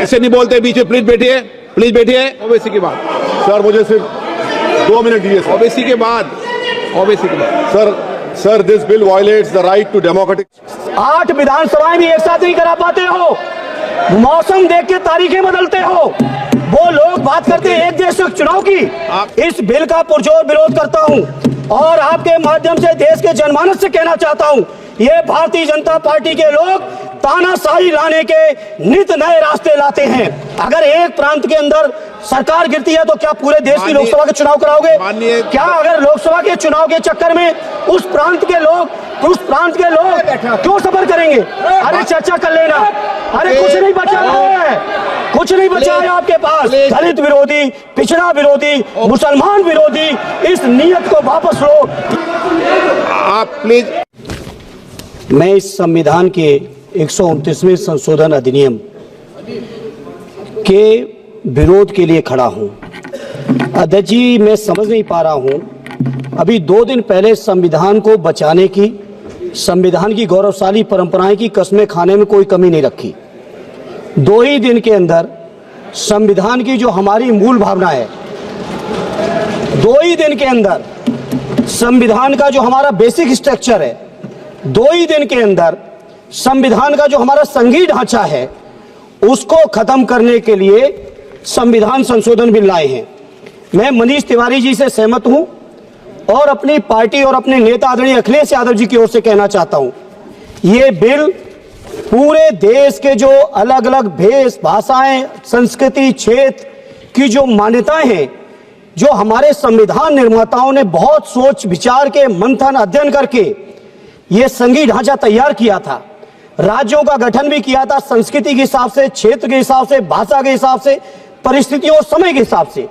ऐसे नहीं बोलते बीच में। प्लीज बैठिए, प्लीज बैठिए। ओबीसी के बाद सर मुझे सिर्फ 2 मिनट दीजिए सर। ओबीसी के बाद sir this bill violates the right to democratic. 8 विधानसभाएं भी एक साथ नहीं करा पाते हो, मौसम देख के तारीखें बदलते हो। वो लोग बात करते हैं एक देश एक चुनाव की। इस बिल का पुरजोर विरोध करता हूं और आपके माध्यम से देश के जनमानस से कहना चाहता हूं, ये भारतीय जनता पार्टी के लोग तानाशाही लाने के नित नए रास्ते लाते हैं। अगर एक प्रांत के अंदर सरकार गिरती है तो क्या पूरे देश की लोकसभा के चुनाव कराओगे? क्या अगर लोकसभा के चुनाव के चक्कर में उस प्रांत के लोग क्यों सफर करेंगे? अरे चर्चा कर लेना। अरे कुछ नहीं बचा है, कुछ नहीं बचा है आपके पास। दलित विरोधी, पिछड़ा विरोधी, मुसलमान विरोधी, इस नीयत को वापस लो। आप प्लीज। मैं इस संविधान के 129वें संशोधन अधिनियम के विरोध के लिए खड़ा हूं। अध्यक्ष जी, मैं समझ नहीं पा रहा हूं, अभी 2 दिन पहले संविधान को बचाने की, संविधान की गौरवशाली परंपराएं की कस्में खाने में कोई कमी नहीं रखी। 2 ही दिन के अंदर संविधान की जो हमारी मूल भावना है, 2 ही दिन के अंदर संविधान का जो हमारा बेसिक स्ट्रक्चर है, 2 ही दिन के अंदर संविधान का जो हमारा संघीय ढांचा है, उसको खत्म करने के लिए संविधान संशोधन बिल लाए हैं। मैं मनीष तिवारी जी से सहमत हूं और अपनी पार्टी और अपने नेता आदरणीय अखिलेश यादव जी की ओर से कहना चाहता हूं, ये बिल पूरे देश के जो अलग अलग भेष भाषाएं, संस्कृति, क्षेत्र की जो मान्यताएं हैं, जो हमारे संविधान निर्माताओं ने बहुत सोच विचार के मंथन अध्ययन करके ये संघीय ढांचा तैयार किया था, राज्यों का गठन भी किया था, संस्कृति के हिसाब से, क्षेत्र के हिसाब से, भाषा के हिसाब से, परिस्थितियों और समय के हिसाब से।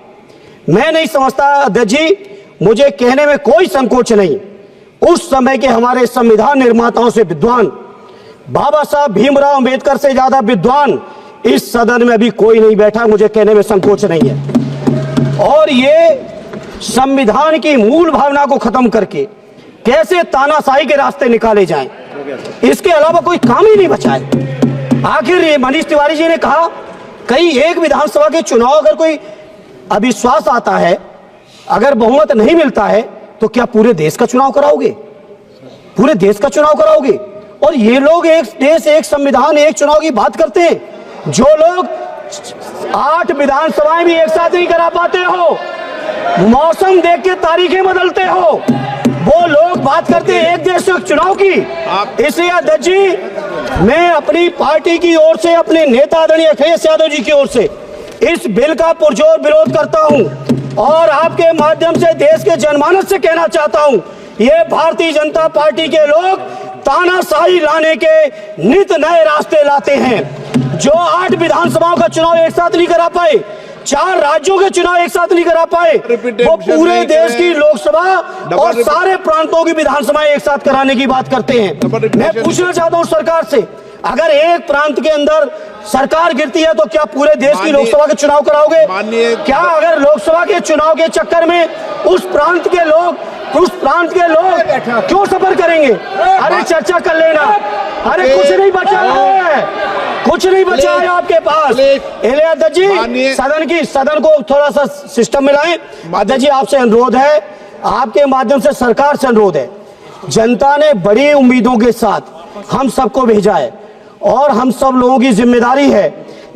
मैं नहीं समझता अध्यक्ष जी, मुझे कहने में कोई संकोच नहीं, उस समय के हमारे संविधान निर्माताओं से विद्वान, बाबा साहब भीमराव अंबेडकर से ज्यादा विद्वान इस सदन में अभी कोई नहीं बैठा, मुझे कहने में संकोच नहीं है। और ये संविधान की मूल भावना को खत्म करके कैसे तानाशाही के रास्ते निकाले जाएं, इसके अलावा कोई काम ही नहीं बचा है। आखिर ये मनीष तिवारी जी ने कहा, कई एक विधानसभा के चुनाव अगर कोई अविश्वास आता है, अगर बहुमत नहीं मिलता है, तो क्या पूरे देश का चुनाव कराओगे? पूरे देश का चुनाव कराओगे? और ये लोग एक देश एक संविधान एक चुनाव की बात करते हैं। जो लोग 8 विधानसभाएं भी एक साथ नहीं करा पाते हो, मौसम देख के तारीखें बदलते हो, वो लोग बात करते हैं एक देश एक चुनाव की। इसलिए अध्यक्ष जी, मैं अपनी पार्टी की ओर से, अपने नेता आदरणीय अखिलेश यादव जी की ओर से इस बिल का पुरजोर विरोध करता हूं और आपके माध्यम से देश के जनमानस से कहना चाहता हूं, ये भारतीय जनता पार्टी के लोग तानाशाही लाने के नित नए रास्ते लाते हैं। जो 8 विधानसभाओं का चुनाव एक साथ नहीं करा पाए, 4 राज्यों के चुनाव एक साथ नहीं करा पाए, वो पूरे देश की लोकसभा और सारे प्रांतों की विधानसभाएं एक साथ कराने की बात करते हैं। मैं पूछना चाहता हूं सरकार से, अगर एक प्रांत के अंदर सरकार गिरती है तो क्या पूरे देश की लोकसभा के चुनाव कराओगे? क्या अगर लोकसभा के चुनाव के चक्कर में उस प्रांत के लोग क्यों सफर करेंगे? अरे चर्चा कर लेना। अरे कुछ नहीं बचा है, कुछ नहीं बचा है आपके पास। अध्यक्ष जी, सदन को थोड़ा सा सिस्टम में लाएं। अध्यक्ष जी, आपसे अनुरोध है, आपके माध्यम से सरकार से अनुरोध है, जनता ने बड़ी उम्मीदों के साथ हम सबको भेजा है और हम सब लोगों की जिम्मेदारी है,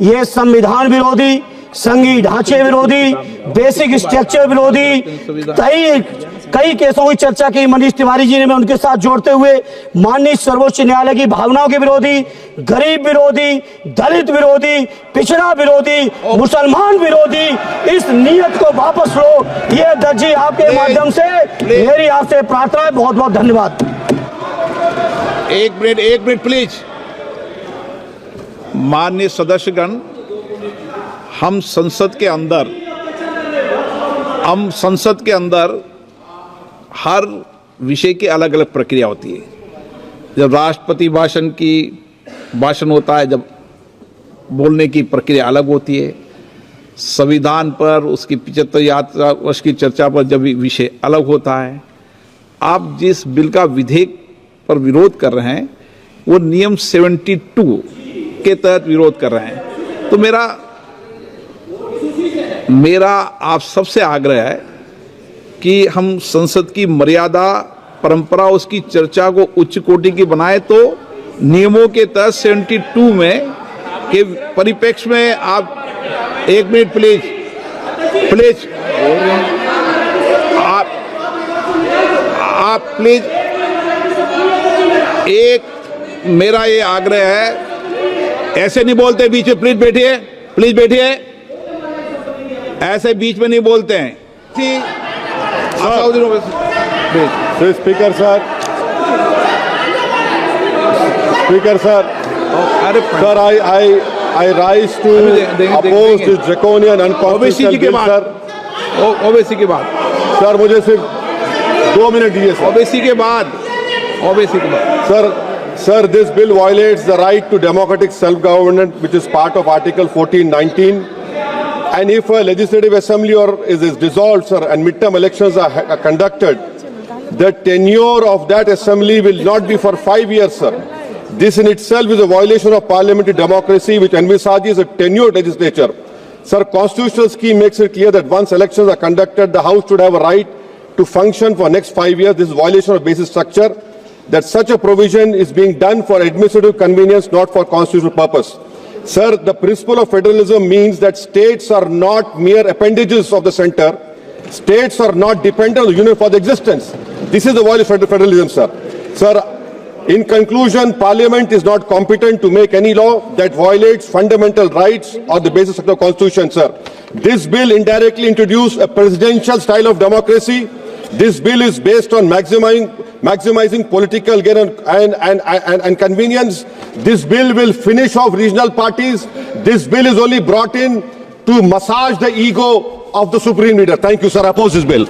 ये संविधान विरोधी, संघीय ढांचे विरोधी, बेसिक स्ट्रक्चर विरोधी कई केसों की चर्चा की मनीष तिवारी जी ने, मैं उनके साथ जोड़ते हुए माननीय सर्वोच्च न्यायालय की भावनाओं के विरोधी, गरीब विरोधी, दलित विरोधी, पिछड़ा विरोधी, मुसलमान विरोधी, इस नीयत को वापस लो। ये अध्यक्ष जी, आपके माध्यम से मेरी आपसे प्रार्थना है। बहुत बहुत धन्यवाद। एक मिनट प्लीज। माननीय सदस्यगण, हम संसद के अंदर हर विषय की अलग अलग प्रक्रिया होती है। जब राष्ट्रपति भाषण होता है, जब बोलने की प्रक्रिया अलग होती है। संविधान पर उसकी 75 वर्ष की चर्चा पर जब विषय अलग होता है। आप जिस बिल का विधेयक पर विरोध कर रहे हैं, वो नियम 72 के तहत विरोध कर रहे हैं। तो मेरा आप सबसे आग्रह है कि हम संसद की मर्यादा, परंपरा, उसकी चर्चा को उच्च कोटि की बनाए। तो नियमों के तहत 72 में के परिप्रेक्ष्य में आप 1 मिनट प्लीज आप प्लीज मेरा ये आग्रह है, ऐसे नहीं बोलते बीच में। प्लीज बैठिए, ऐसे बीच में नहीं बोलते हैं। Speaker sir, I rise to oppose this draconian unconstitutional bill, sir. OBC के बाद सर मुझे सिर्फ 2 मिनट दीजिए सर। ओबीसी के बाद Sir, this bill violates the right to democratic self-government, which is part of Article 1419. And if a legislative assembly is dissolved, sir, and midterm elections are conducted, the tenure of that assembly will not be for 5 years, sir. This in itself is a violation of parliamentary democracy, which envisages a tenured legislature. Sir, constitutional scheme makes it clear that once elections are conducted, the House should have a right to function for next 5 years. This is violation of basic structure. That such a provision is being done for administrative convenience, not for constitutional purpose. Sir, the principle of federalism means that states are not mere appendages of the center. States are not dependent on the union for the existence. This is the violation of federalism, sir. Sir, in conclusion, Parliament is not competent to make any law that violates fundamental rights or the basis of the Constitution, sir. This bill indirectly introduced a presidential style of democracy. This bill is based on maximizing political gain and convenience. This bill will finish off regional parties. This bill is only brought in to massage the ego of the supreme leader. Thank you, sir. I oppose this bill.